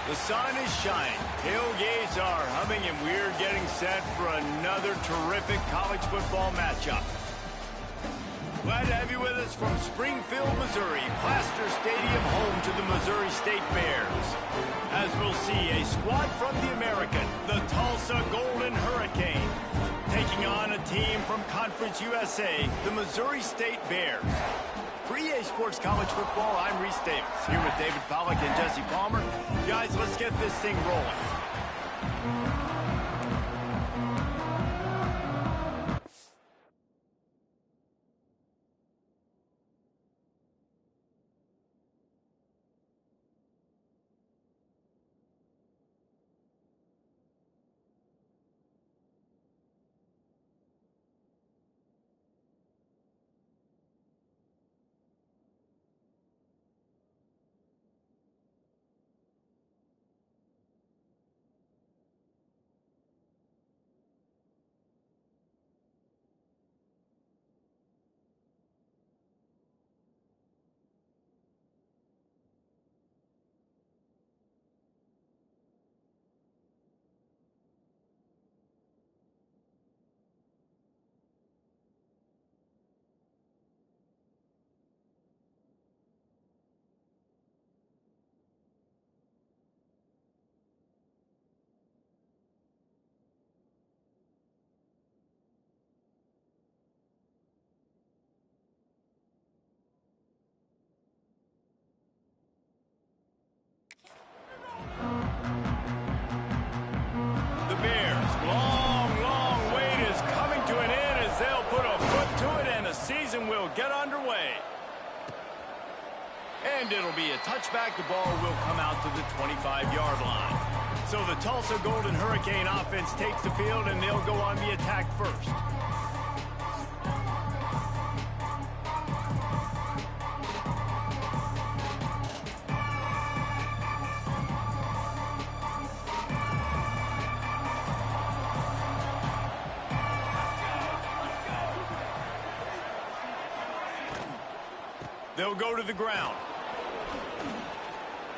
The sun is shining, tailgates are humming, and we're getting set for another terrific college football matchup. Glad to have you with us from Springfield, Missouri, Plaster Stadium, home to the Missouri State Bears. As we'll see, a squad from the American, the Tulsa Golden Hurricane, taking on a team from Conference USA, the Missouri State Bears. For EA Sports College Football, I'm Reese Davis, here with David Pollack and Jesse Palmer. Guys, let's get this thing rolling. Will get underway. And it'll be a touchback. The ball will come out to the 25-yard line. So the Tulsa Golden Hurricane offense takes the field, and they'll go on the attack first. They'll go to the ground.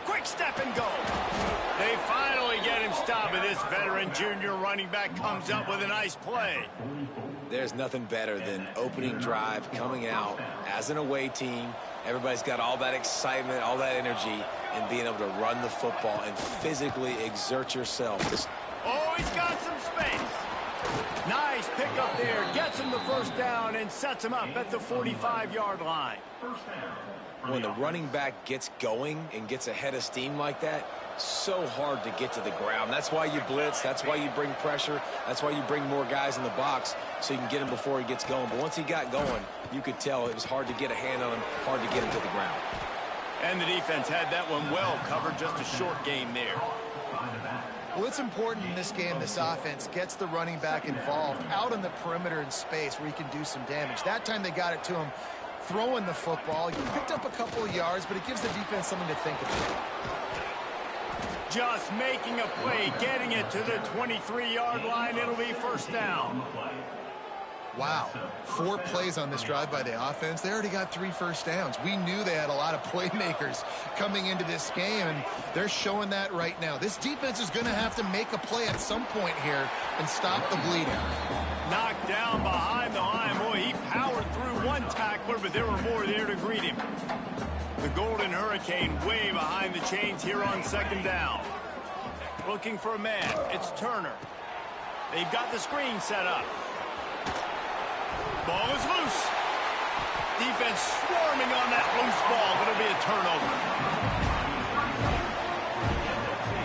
Quick step and go. They finally get him stopped, and this veteran junior running back comes up with a nice play. There's nothing better than opening drive, coming out as an away team. Everybody's got all that excitement, all that energy, and being able to run the football and physically exert yourself. Oh, he's got some space. Nice pickup there. Gets him the first down and sets him up at the 45-yard line. When the running back gets going and gets ahead of steam like that, so hard to get to the ground. That's why you blitz. That's why you bring pressure. That's why you bring more guys in the box so you can get him before he gets going. But once he got going, you could tell it was hard to get a hand on him, hard to get him to the ground. And the defense had that one well covered. Just a short gain there. Well, it's important in this game this offense gets the running back involved out on the perimeter in space where he can do some damage. That time they got it to him throwing the football. You picked up a couple of yards, but it gives the defense something to think about. Just making a play, getting it to the 23-yard line. It'll be first down. Wow, 4 plays on this drive by the offense. They already got 3 first downs. We knew they had a lot of playmakers coming into this game, and they're showing that right now. This defense is going to have to make a play at some point here and stop the bleeding. Knocked down behind the line. Boy, he powered through one tackler, but there were more there to greet him. The Golden Hurricane way behind the chains here on second down. Looking for a man. It's Turner. They've got the screen set up. Ball is loose. Defense swarming on that loose ball. It'll be a turnover.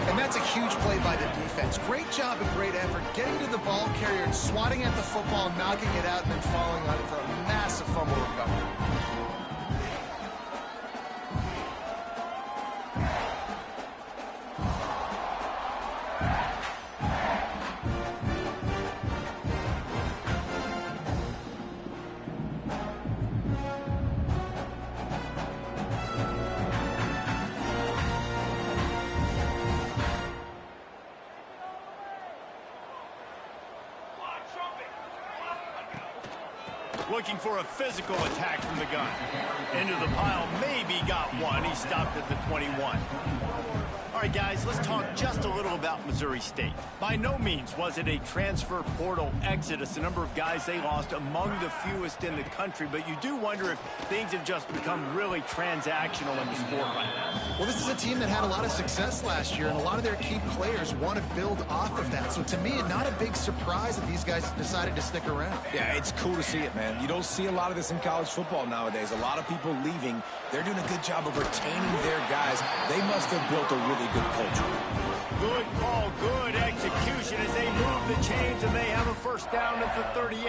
And that's a huge play by the defense. Great job and great effort getting to the ball carrier and swatting at the football, knocking it out, and then falling on it for a massive fumble recovery. Looking for a physical attack from the gun. Into the pile, maybe got one. He stopped at the 21. All right, guys, let's talk just a little about Missouri State. By no means was it a transfer portal exodus, the number of guys they lost among the fewest in the country, but you do wonder if things have just become really transactional in the sport right now. Well, this is a team that had a lot of success last year, and a lot of their key players want to build off of that. So to me, not a big surprise that these guys decided to stick around. Yeah, it's cool to see it, man. You don't see a lot of this in college football nowadays. A lot of people leaving. They're doing a good job of retaining their guys. They must have built a really good culture. Good call, good execution as they move the chains, and they have a first down at the 38.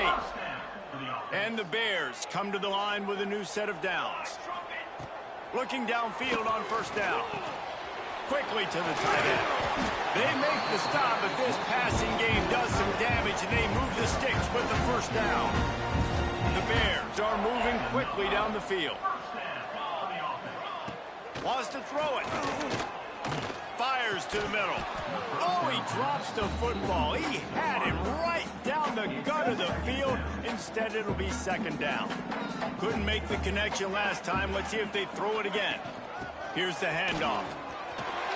And the Bears come to the line with a new set of downs. Looking downfield on first down. Quickly to the tight end. They make the stop, but this passing game does some damage, and they move the sticks with the first down. The Bears are moving quickly down the field. Wants to throw it. Fires to the middle. Oh, he drops the football. He had it right down the gut of the field. Instead, it'll be second down. Couldn't make the connection last time. Let's see if they throw it again. Here's the handoff.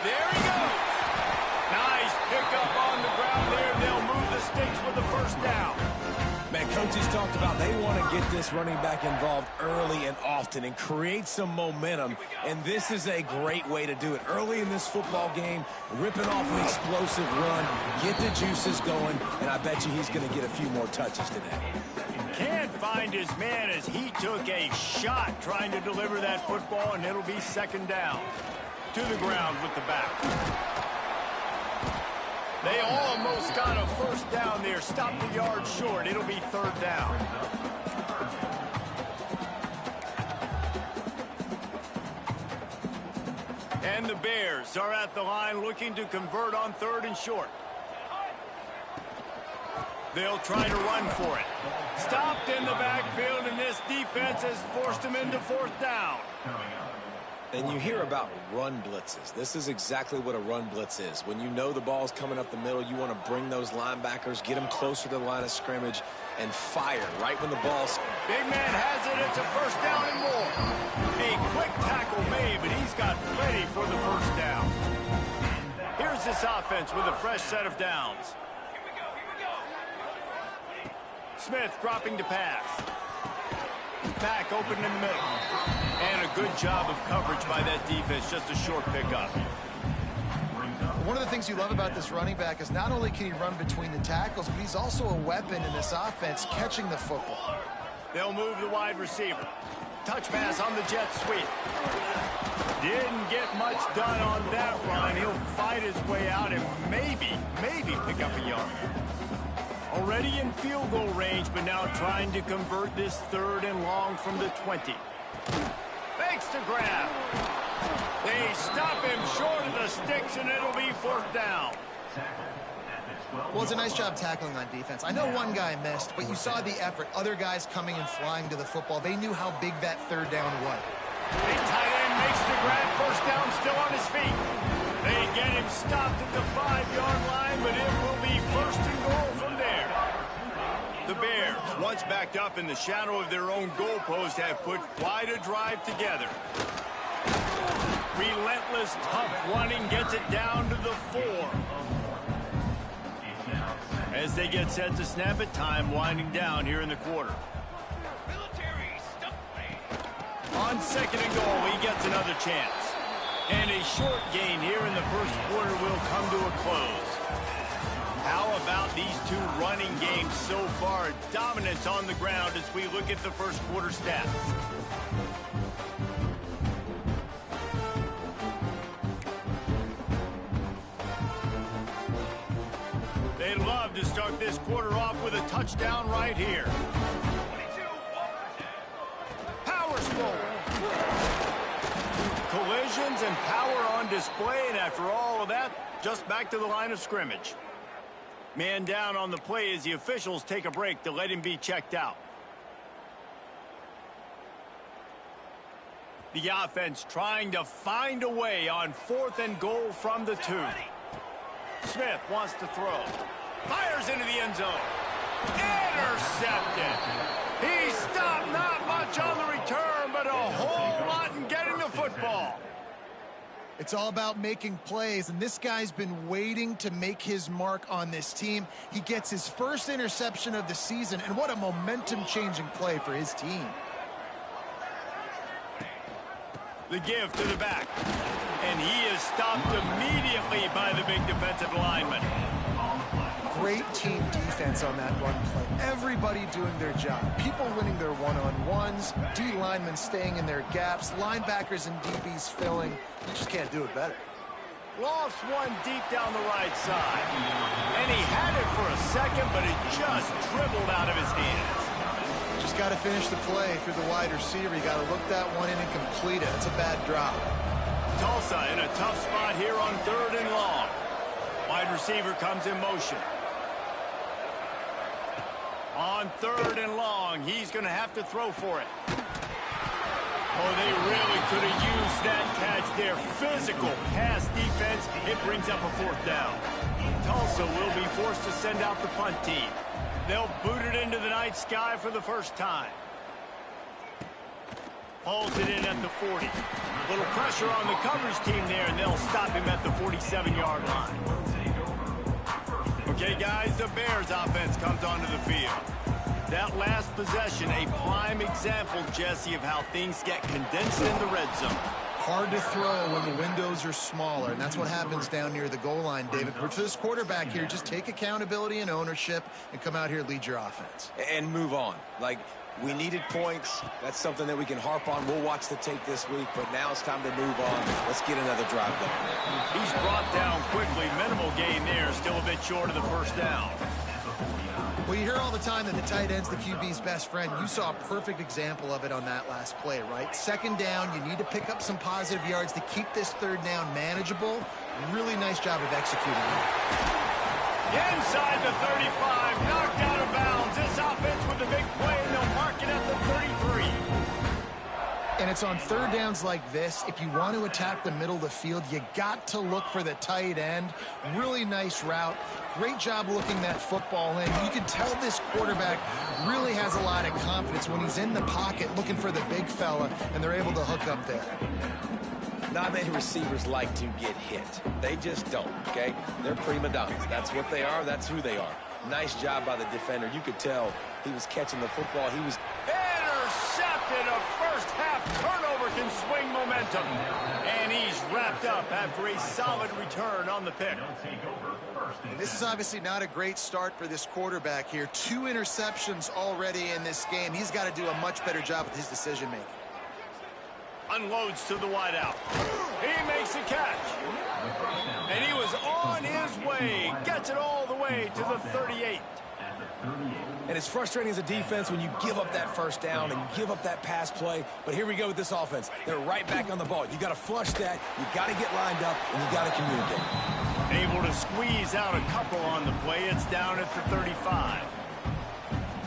There he goes. Nice pickup on the ground there. They'll move the sticks with the first down. Man, coaches talked about they want to get this running back involved early and often and create some momentum, and this is a great way to do it. Early in this football game, ripping off an explosive run, get the juices going, and I bet you he's going to get a few more touches today. Can't find his man as he took a shot trying to deliver that football, and it'll be second down. To the ground with the back. They almost got a first down there. Stopped the yard short. It'll be third down. And the Bears are at the line looking to convert on third and short. They'll try to run for it. Stopped in the backfield, and this defense has forced them into fourth down. And you hear about run blitzes. This is exactly what a run blitz is. When you know the ball's coming up the middle, you want to bring those linebackers, get them closer to the line of scrimmage, and fire right when the ball's... Big man has it. It's a first down and more. A quick tackle made, but he's got plenty for the first down. Here's this offense with a fresh set of downs. Smith dropping to pass. Back open in the middle. And a good job of coverage by that defense. Just a short pickup. One of the things you love about this running back is not only can he run between the tackles, but he's also a weapon in this offense catching the football. They'll move the wide receiver. Touch pass on the jet sweep. Didn't get much done on that run. He'll fight his way out and maybe pick up a yard. Already in field goal range, but now trying to convert this third and long from the 20. Fakes to grab. They stop him short of the sticks, and it'll be fourth down. Well, it's a nice job tackling on defense. I know one guy missed, but you saw the effort. Other guys coming and flying to the football. They knew how big that third down was. The tight end makes the grab. First down, still on his feet. They get him stopped at the 5-yard line, but it will be first and goal from there. The Bears, once backed up in the shadow of their own goalpost, have put quite a drive together. Relentless, tough running gets it down to the 4. As they get set to snap it, time winding down here in the quarter. On second and goal, he gets another chance. And a short gain here in the first quarter will come to a close. How about these two running games so far? Dominance on the ground as we look at the first quarter stats. They'd love to start this quarter off with a touchdown right here. Powers forward. Collisions and power on display, and after all of that, just back to the line of scrimmage. Man down on the play as the officials take a break to let him be checked out. The offense trying to find a way on fourth and goal from the 2. Smith wants to throw. Fires into the end zone. Intercepted. He stopped, not much on the return, but a whole lot in getting the football. It's all about making plays, and this guy's been waiting to make his mark on this team. He gets his first interception of the season, and what a momentum-changing play for his team. The give to the back, and he is stopped immediately by the big defensive lineman. Great team defense on that run play. Everybody doing their job. People winning their one-on-ones, D linemen staying in their gaps, linebackers and DBs filling. You just can't do it better. Lost one deep down the right side. And he had it for a second, but it just dribbled out of his hands. Just got to finish the play through the wide receiver. You got to look that one in and complete it. It's a bad drop. Tulsa in a tough spot here on 3rd and long. Wide receiver comes in motion. On 3rd and long, he's going to have to throw for it. Oh, they really could have used that catch there. Physical pass defense. It brings up a 4th down. Tulsa will be forced to send out the punt team. They'll boot it into the night sky for the first time. Hauls it in at the 40. Little pressure on the coverage team there, and they'll stop him at the 47-yard line. Okay, guys, the Bears offense comes onto the field. That last possession, a prime example, Jesse, of how things get condensed in the red zone. Hard to throw when the windows are smaller, and that's what happens down near the goal line, David. But for this quarterback here, just take accountability and ownership and come out here and lead your offense. And move on. Like, we needed points. That's something that we can harp on. We'll watch the tape this week, but now it's time to move on. Let's get another drive going. He's brought down quickly. Minimal gain there. Still a bit short of the first down. Well, you hear all the time that the tight end's the QB's best friend. You saw a perfect example of it on that last play, right? 2nd down, you need to pick up some positive yards to keep this 3rd down manageable. Really nice job of executing it. Inside the 35, knocked out of bounds. This offense with a big play, and they'll mark it at the 33. And it's on 3rd downs like this. If you want to attack the middle of the field, you got to look for the tight end. Really nice route. Great job looking that football in. You can tell this quarterback really has a lot of confidence when he's in the pocket looking for the big fella, and they're able to hook up there. Not many receivers like to get hit. They just don't, okay? They're prima donnas. That's what they are. That's who they are. Nice job by the defender. You could tell he was catching the football. He was intercepted. A first-half turnover can swing momentum. And he's wrapped up after a solid return on the pick. And this is obviously not a great start for this quarterback here. 2 interceptions already in this game. He's got to do a much better job with his decision-making. Unloads to the wideout. He makes a catch. And he was on his way. Gets it all the way to the 38. And it's frustrating as a defense when you give up that first down and you give up that pass play. But here we go with this offense. They're right back on the ball. You got to flush that. You got to get lined up, and you got to communicate. Able to squeeze out a couple on the play. It's down at the 35.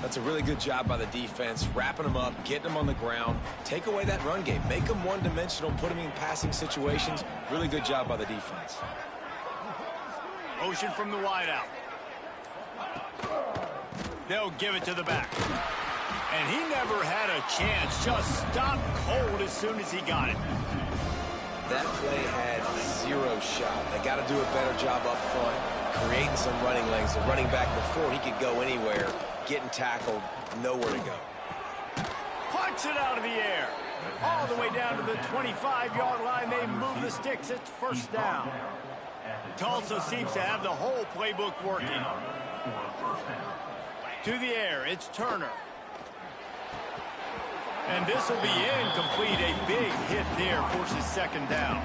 That's a really good job by the defense, wrapping them up, getting them on the ground. Take away that run game. Make them one-dimensional, put them in passing situations. Really good job by the defense. Motion from the wideout. They'll give it to the back. And he never had a chance. Just stopped cold as soon as he got it. That play had 0 shot. They got to do a better job up front, creating some running lanes. The running back, before he could go anywhere, getting tackled, nowhere to go. Punch it out of the air. All the way down to the 25-yard line. They move the sticks. It's 1st down. Tulsa seems to have the whole playbook working. To the air, it's Turner. And this will be incomplete. A big hit there forces 2nd down.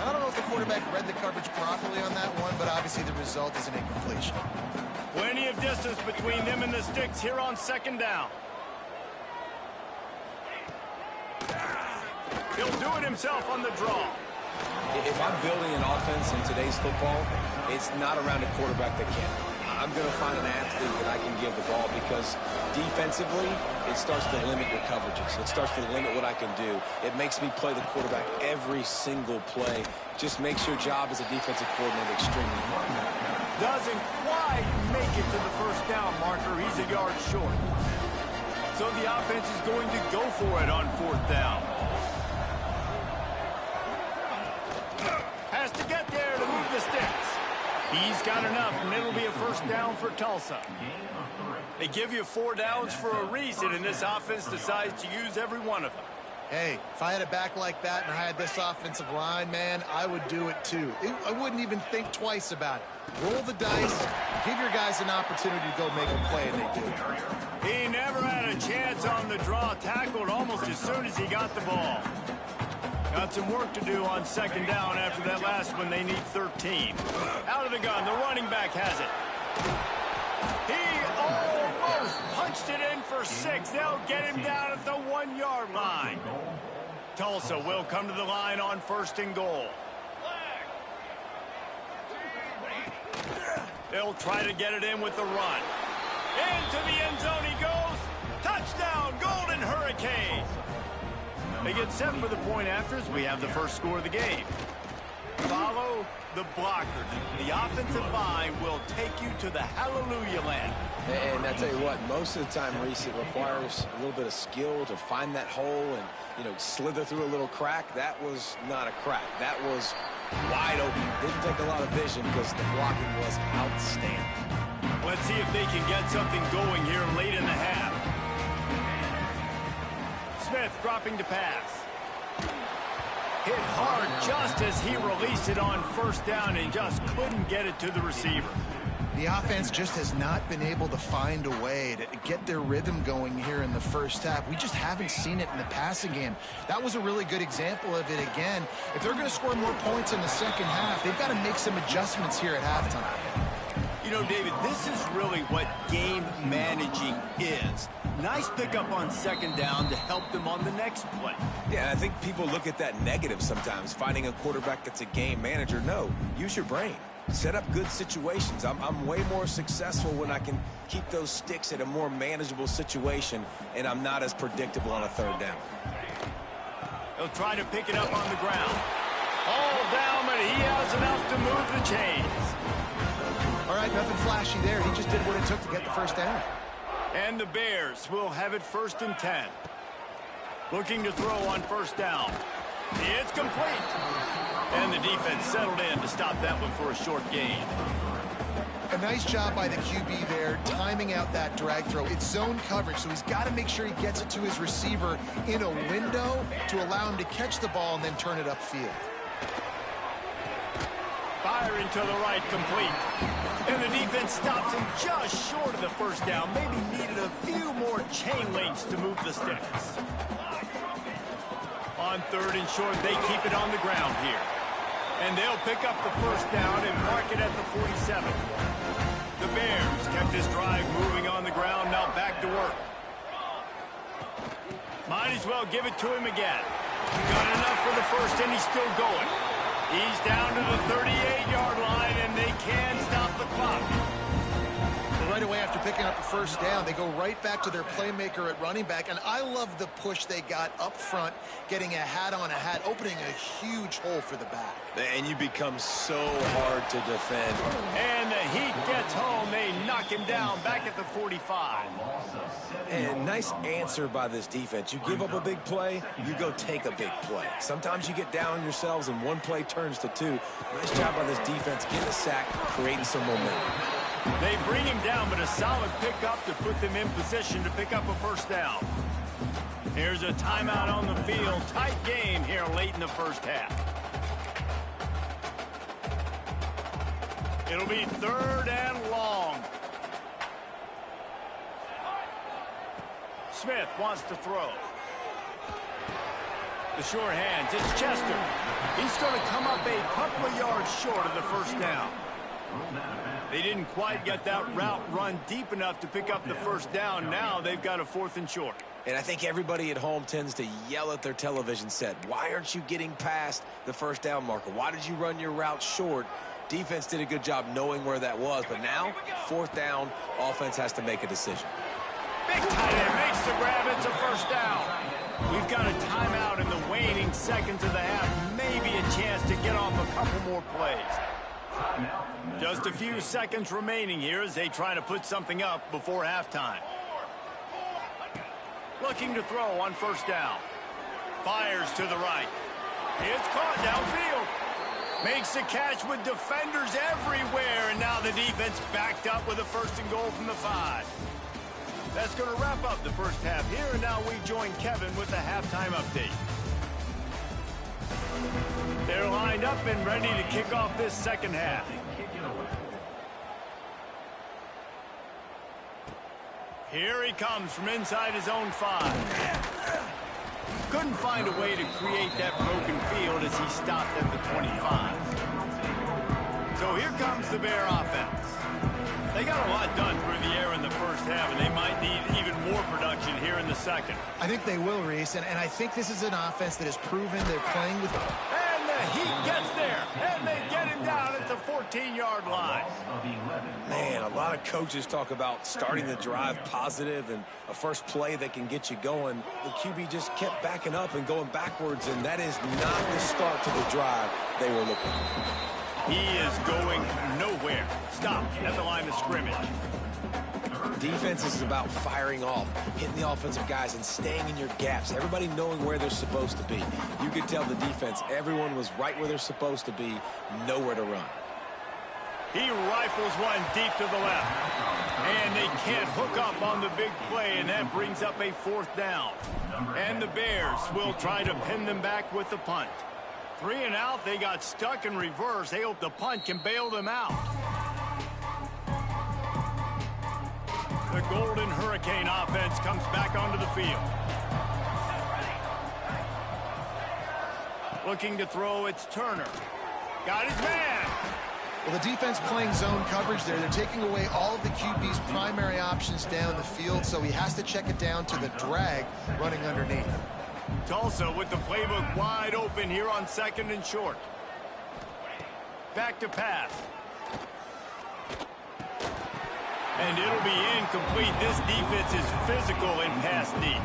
I don't know if the quarterback read the coverage properly on that one, but obviously the result is an incompletion. Plenty of distance between them and the sticks here on 2nd down. He'll do it himself on the draw. If I'm building an offense in today's football, it's not around a quarterback that can. I'm going to find an athlete that I can give the ball, because defensively, it starts to limit your coverages. It starts to limit what I can do. It makes me play the quarterback every single play. Just makes your job as a defensive coordinator extremely hard. Doesn't quite make it to the 1st down marker. He's a yard short. So the offense is going to go for it on 4th down. He's got enough, and it'll be a first down for Tulsa. They give you 4 downs for a reason, and this offense decides to use every one of them. Hey, if I had a back like that and I had this offensive line, man, I would do it too. I wouldn't even think twice about it. Roll the dice, give your guys an opportunity to go make a play, and they do. He never had a chance on the draw, tackled almost as soon as he got the ball. Got some work to do on second down after that last one. They need 13. Out of the gun, the running back has it. He almost punched it in for 6. They'll get him down at the 1-yard line. Tulsa will come to the line on 1st and goal. They'll try to get it in with the run. Into the end zone he goes. Touchdown, Golden Hurricane. They get set for the point after as we have the first score of the game. Follow the blockers. The offensive line will take you to the hallelujah land. And I tell you what, most of the time, Reese, it requires a little bit of skill to find that hole and, slither through a little crack. That was not a crack. That was wide open. Didn't take a lot of vision because the blocking was outstanding. Let's see if they can get something going here late in the half. Smith dropping to pass. Hit hard just as he released it on 1st down and just couldn't get it to the receiver. The offense just has not been able to find a way to get their rhythm going here in the first half. We just haven't seen it in the passing game. That was a really good example of it again. If they're going to score more points in the second half, they've got to make some adjustments here at halftime. David, this is really what game managing is. Nice pickup on 2nd down to help them on the next play. Yeah, I think people look at that negative sometimes, finding a quarterback that's a game manager. No, use your brain. Set up good situations. I'm way more successful when I can keep those sticks at a more manageable situation, and I'm not as predictable on a 3rd down. He'll try to pick it up on the ground. All down, but he has enough to move the chains. All right, nothing flashy there. He just did what it took to get the 1st down. And the Bears will have it 1st and 10. Looking to throw on 1st down. It's complete. And the defense settled in to stop that one for a short gain. A nice job by the QB there, timing out that drag throw. It's zone coverage, so he's got to make sure he gets it to his receiver in a window to allow him to catch the ball and then turn it upfield. Firing to the right, complete. And the defense stops him just short of the 1st down. Maybe needed a few more chain links to move the sticks. On 3rd and short, they keep it on the ground here. And they'll pick up the 1st down and mark it at the 47. The Bears kept this drive moving on the ground, now back to work. Might as well give it to him again. Got enough for the 1st, and he's still going. He's down to the 38-yard line, and they can stop the clock. Right away after picking up the 1st down, they go right back to their playmaker at running back, and I love the push they got up front, getting a hat on a hat, opening a huge hole for the back. And you become so hard to defend. And the heat gets home. They knock him down back at the 45. And nice answer by this defense. You give up a big play, you go take a big play. Sometimes you get down on yourselves and one play turns to 2. Nice job by this defense getting a sack, creating some momentum. They bring him down, but a solid pickup to put them in position to pick up a 1st down. Here's a timeout on the field. Tight game here late in the first half. It'll be 3rd and long. Smith wants to throw. The short hands, it's Chester. He's going to come up a couple of yards short of the 1st down. They didn't quite get that route run deep enough to pick up the 1st down. Now they've got a 4th and short. And I think everybody at home tends to yell at their television set, why aren't you getting past the 1st down marker? Why did you run your route short? Defense did a good job knowing where that was, but now 4th down, offense has to make a decision. Big tight end makes the grab. It's a 1st down. We've got a timeout in the waning seconds of the half. Maybe a chance to get off a couple more plays. Just a few seconds remaining here as they try to put something up before halftime. Looking to throw on 1st down. Fires to the right. It's caught downfield. Makes the catch with defenders everywhere, and now the defense backed up with a 1st and goal from the 5. That's going to wrap up the first half here, and now we join Kevin with the halftime update. They're lined up and ready to kick off this second half. Here he comes from inside his own 5. Couldn't find a way to create that broken field as he stopped at the 25. So here comes the Bear offense. They got a lot done through the air in the first half, and they might need even more production here in the second. I think they will, Reese, and I think this is an offense that has proven they're playing with... And the Heat gets there, and they get him down at the 14-yard line. Man, a lot of coaches talk about starting the drive positive and a first play that can get you going. The QB just kept backing up and going backwards, and that is not the start to the drive they were looking for. He is going nowhere. Stop at the line of scrimmage. Defense is about firing off, hitting the offensive guys, and staying in your gaps. Everybody knowing where they're supposed to be. You could tell the defense, everyone was right where they're supposed to be, nowhere to run. He rifles one deep to the left. And they can't hook up on the big play, and that brings up a 4th down. And the Bears will try to pin them back with the punt. 3 and out, they got stuck in reverse. They hope the punt can bail them out. The Golden Hurricane offense comes back onto the field. Looking to throw, it's Turner. Got his man. Well, the defense playing zone coverage there. They're taking away all of the QB's primary options down the field, so he has to check it down to the drag running underneath. Tulsa with the playbook wide open here on 2nd and short. Back to pass. And it'll be incomplete. This defense is physical in pass deep.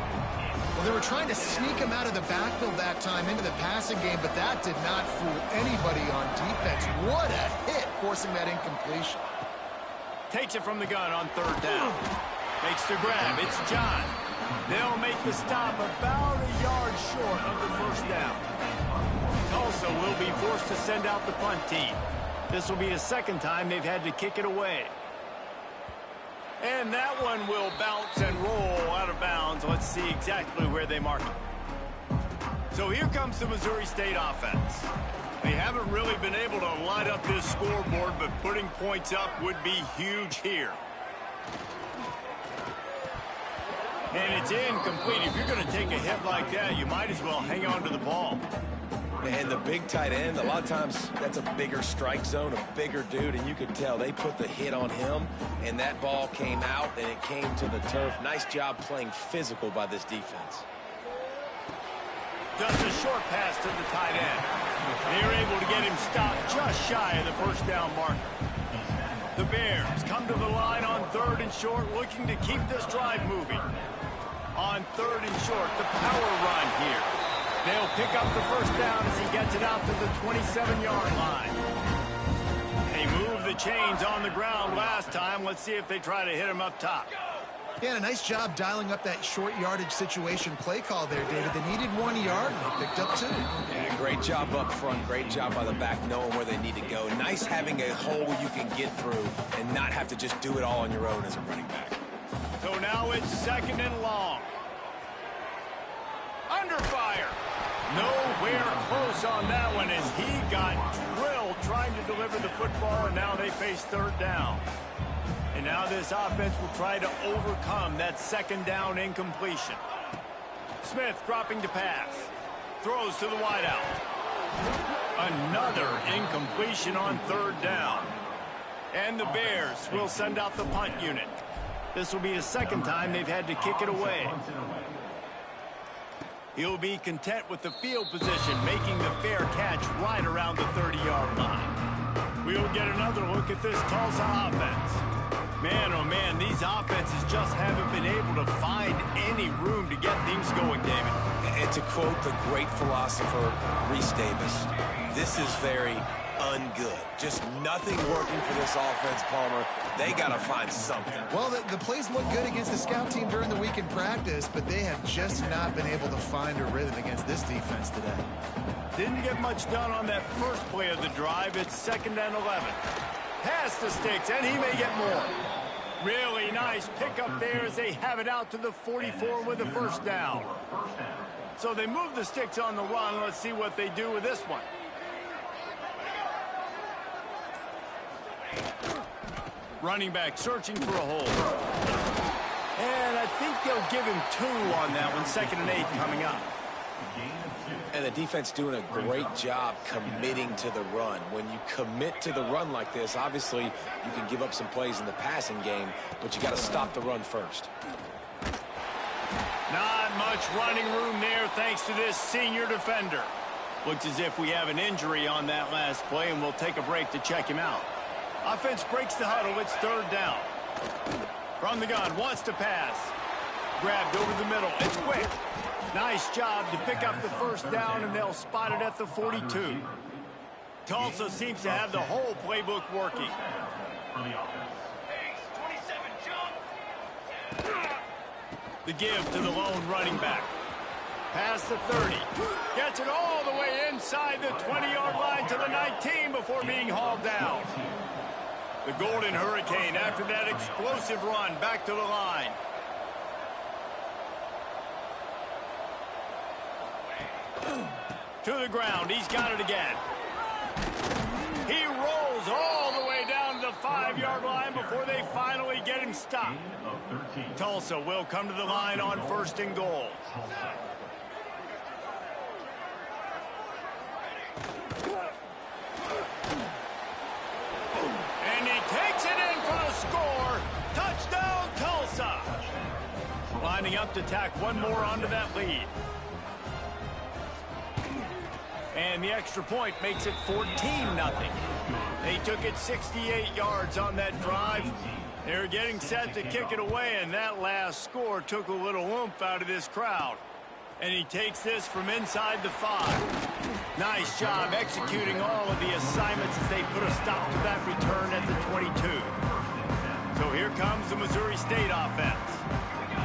Well, they were trying to sneak him out of the backfield that time into the passing game, but that did not fool anybody on defense. What a hit, forcing that incompletion. Takes it from the gun on 3rd down. Makes the grab. It's John. They'll make the stop about a yard short of the 1st down. Tulsa will be forced to send out the punt team. This will be the 2nd time they've had to kick it away. And that one will bounce and roll out of bounds. Let's see exactly where they mark it. So here comes the Missouri State offense. They haven't really been able to light up this scoreboard, but putting points up would be huge here. And it's incomplete. If you're going to take a hit like that, you might as well hang on to the ball. And the big tight end, a lot of times that's a bigger strike zone, a bigger dude, and you could tell they put the hit on him, and that ball came out, and it came to the turf. Nice job playing physical by this defense. Just a short pass to the tight end. They're able to get him stopped just shy of the 1st down marker. The Bears come to the line on 3rd and short, looking to keep this drive moving. On 3rd and short, the power run here. They'll pick up the 1st down as he gets it out to the 27-yard line. They moved the chains on the ground last time. Let's see if they try to hit him up top. Yeah, and a nice job dialing up that short yardage situation play call there, David. They needed 1 yard, and they picked up 2. Yeah, great job up front. Great job by the back knowing where they need to go. Nice having a hole you can get through and not have to just do it all on your own as a running back. So now it's 2nd and long. Under fire. Nowhere close on that one as he got drilled trying to deliver the football, and now they face 3rd down. And now this offense will try to overcome that 2nd down incompletion. Smith dropping to pass. Throws to the wideout. Another incompletion on 3rd down. And the Bears will send out the punt unit. This will be the 2nd time they've had to kick it away. He'll be content with the field position, making the fair catch right around the 30-yard line. We'll get another look at this Tulsa offense. Man, oh man, these offenses just haven't been able to find any room to get things going, David. And to quote the great philosopher, Reese Davis, this is very ungood. Just nothing working for this offense, Palmer. They got to find something. Well, the plays look good against the scout team during the week in practice, but they have just not been able to find a rhythm against this defense today. Didn't get much done on that first play of the drive. It's 2nd and 11. Pass the sticks, and he may get more. Really nice pickup there as they have it out to the 44 with a first down. So they move the sticks on the run. Let's see what they do with this one. Running back searching for a hole. And I think they'll give him 2 on that one. 2nd and 8 coming up. And the defense doing a great job committing to the run. When you commit to the run like this, obviously you can give up some plays in the passing game, but you got to stop the run first. Not much running room there thanks to this senior defender. Looks as if we have an injury on that last play, and we'll take a break to check him out. Offense breaks the huddle. It's 3rd down. From the gun, wants to pass. Grabbed over the middle. It's quick. Nice job to pick up the first down, and they'll spot it at the 42. Tulsa seems to have the whole playbook working. The give to the lone running back. Past the 30. Gets it all the way inside the 20-yard line to the 19 before being hauled down. The Golden Hurricane, after that explosive run, back to the line. To the ground. He's got it again. He rolls all the way down to the 5-yard line before they finally get him stopped. Tulsa will come to the line on 1st and goal. And he takes it in for the score. Touchdown, Tulsa. Lining up to tack one more onto that lead. And the extra point makes it 14-0. They took it 68 yards on that drive. They're getting set to kick it away, and that last score took a little oomph out of this crowd. And he takes this from inside the 5. Nice job executing all of the assignments as they put a stop to that return at the 22. So here comes the Missouri State offense.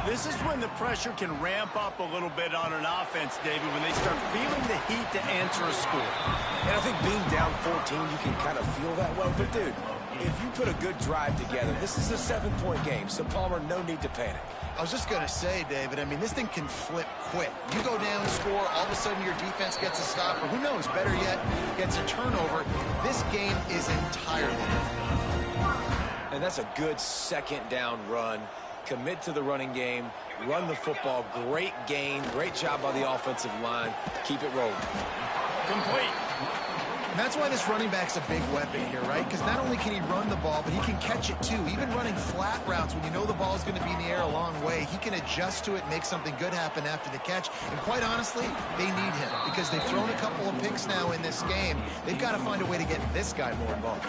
This is when the pressure can ramp up a little bit on an offense, David, when they start feeling the heat to answer a score. And I think being down 14, you can kind of feel that way. But, dude, if you put a good drive together, this is a 7-point game. So, Palmer, no need to panic. I was just going to say, David, I mean, this thing can flip quick. You go down, score, all of a sudden your defense gets a stop, or who knows, better yet, gets a turnover. This game is entirely different. And that's a good 2nd down run. Commit to the running game, run the football, great gain, great job by the offensive line. Keep it rolling. Complete. And that's why this running back's a big weapon here, right? Because not only can he run the ball, but he can catch it too. Even running flat routes when you know the ball is going to be in the air a long way, he can adjust to it, make something good happen after the catch. And quite honestly, they need him because they've thrown a couple of picks now in this game. They've got to find a way to get this guy more involved.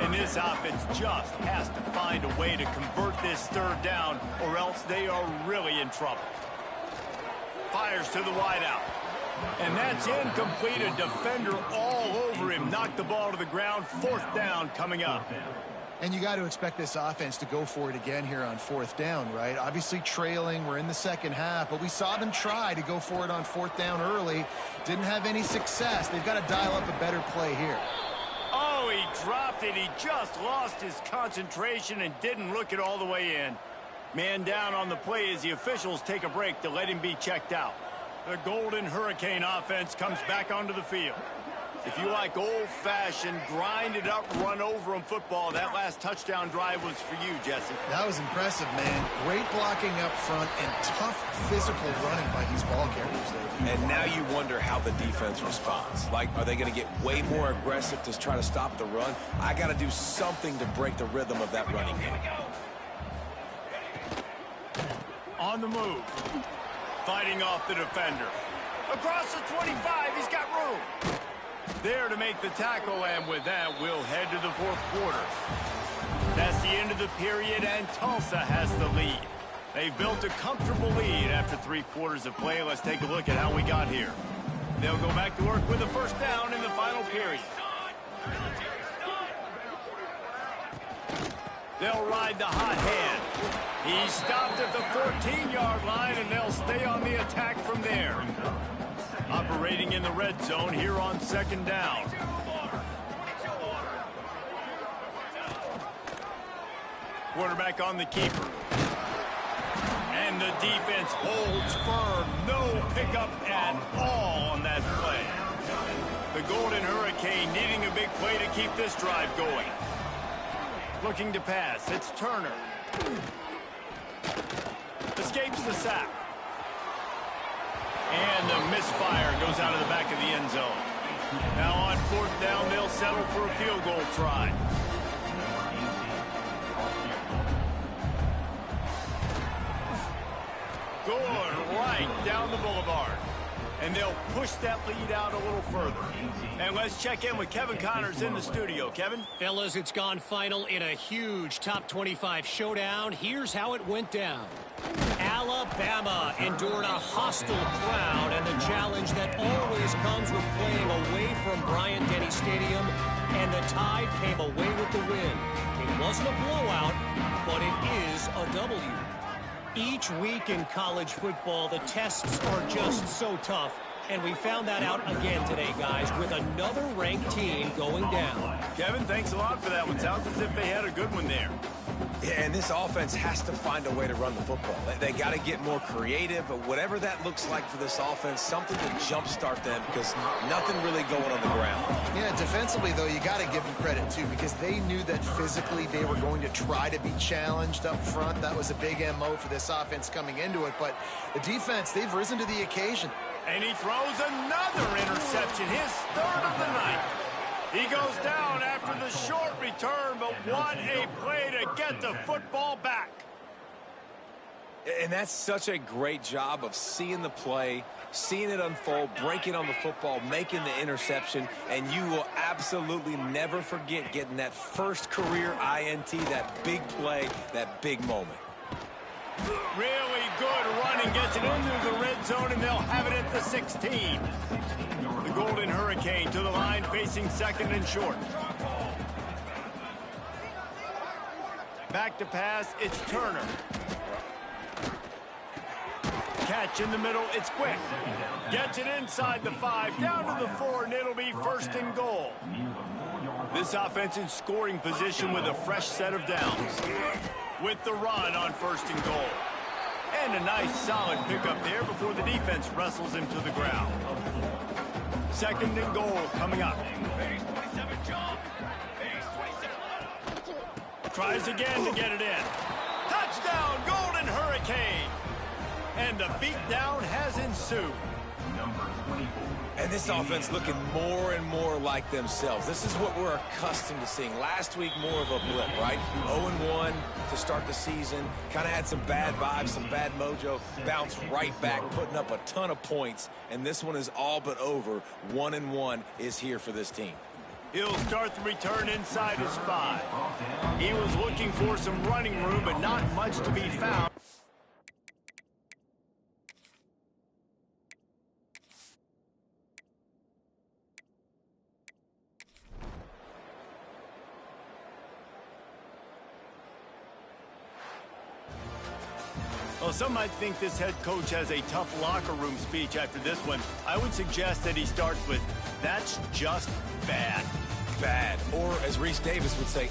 And this offense just has to find a way to convert this 3rd down, or else they are really in trouble. Fires to the wideout. And that's incomplete. A defender all over him. Knocked the ball to the ground. 4th down coming up. And you got to expect this offense to go for it again here on 4th down, right? Obviously trailing. We're in the 2nd half, but we saw them try to go for it on 4th down early. Didn't have any success. They've got to dial up a better play here. Oh, he dropped it. He just lost his concentration and didn't look it all the way in. Man down on the play as the officials take a break to let him be checked out. The Golden Hurricane offense comes back onto the field. If you like old-fashioned, grind-it-up, run-over-'em football, that last touchdown drive was for you, Jesse. That was impressive, man. Great blocking up front and tough physical running by these ball carriers. And now you wonder how the defense responds. Like, are they going to get way more aggressive to try to stop the run? I got to do something to break the rhythm of that running game. On the move. Fighting off the defender. Across the 25, he's got room. There to make the tackle, and with that, we'll head to the 4th quarter. That's the end of the period, and Tulsa has the lead. They've built a comfortable lead after 3 quarters of play. Let's take a look at how we got here. They'll go back to work with a 1st down in the final period. They'll ride the hot hand. He stopped at the 14-yard line, and they'll stay on the attack from there. Operating in the red zone here on second down. Quarterback on the keeper. And the defense holds firm. No pickup at all on that play. The Golden Hurricane needing a big play to keep this drive going. Looking to pass. It's Turner. Escapes the sack. And the misfire goes out of the back of the end zone. Now on fourth down, they'll settle for a field goal try. Going right down the boulevard. And they'll push that lead out a little further. And let's check in with Kevin Connors in the studio. Kevin? Fellas, it's gone final in a huge top 25 showdown. Here's how it went down. Alabama endured a hostile crowd and the challenge that always comes with playing away from Bryant-Denny Stadium, and the Tide came away with the win. It wasn't a blowout, but it is a W. Each week in college football, the tests are just so tough, and we found that out again today, guys, with another ranked team going down. Kevin, thanks a lot for that one. Sounds as if they had a good one there. Yeah, and this offense has to find a way to run the football. They got to get more creative, but whatever that looks like for this offense, something to jumpstart them, because nothing really going on the ground. Yeah, defensively, though, you got to give them credit, too, because they knew that physically they were going to try to be challenged up front. That was a big MO for this offense coming into it, but the defense, they've risen to the occasion. And he throws another interception, his third of the night. He goes down after the short return, but what a play to get the football back. And that's such a great job of seeing the play, seeing it unfold, breaking on the football, making the interception, and you will absolutely never forget getting that first career INT, that big play, that big moment. Really good running, gets it into the red zone, and they'll have it at the 16. The Golden Hurricane to the line, facing second and short. Back to pass, it's Turner. Catch in the middle, it's quick. Gets it inside the 5, down to the 4, and it'll be first and goal. This offense in scoring position with a fresh set of downs. With the run on first and goal. And a nice solid pickup there before the defense wrestles him to the ground. Second and goal coming up. Tries again to get it in. Touchdown, Golden Hurricane! And the beatdown has ensued. And this offense looking more and more like themselves. This is what we're accustomed to seeing. Last week, more of a blip, right? 0-1 to start the season. Kind of had some bad vibes, some bad mojo. Bounced right back, putting up a ton of points. And this one is all but over. 1-1 is here for this team. He'll start the return inside his 5. He was looking for some running room, but not much to be found. Well, some might think this head coach has a tough locker room speech after this one. I would suggest that he starts with, "That's just bad." Bad. Or, as Reese Davis would say,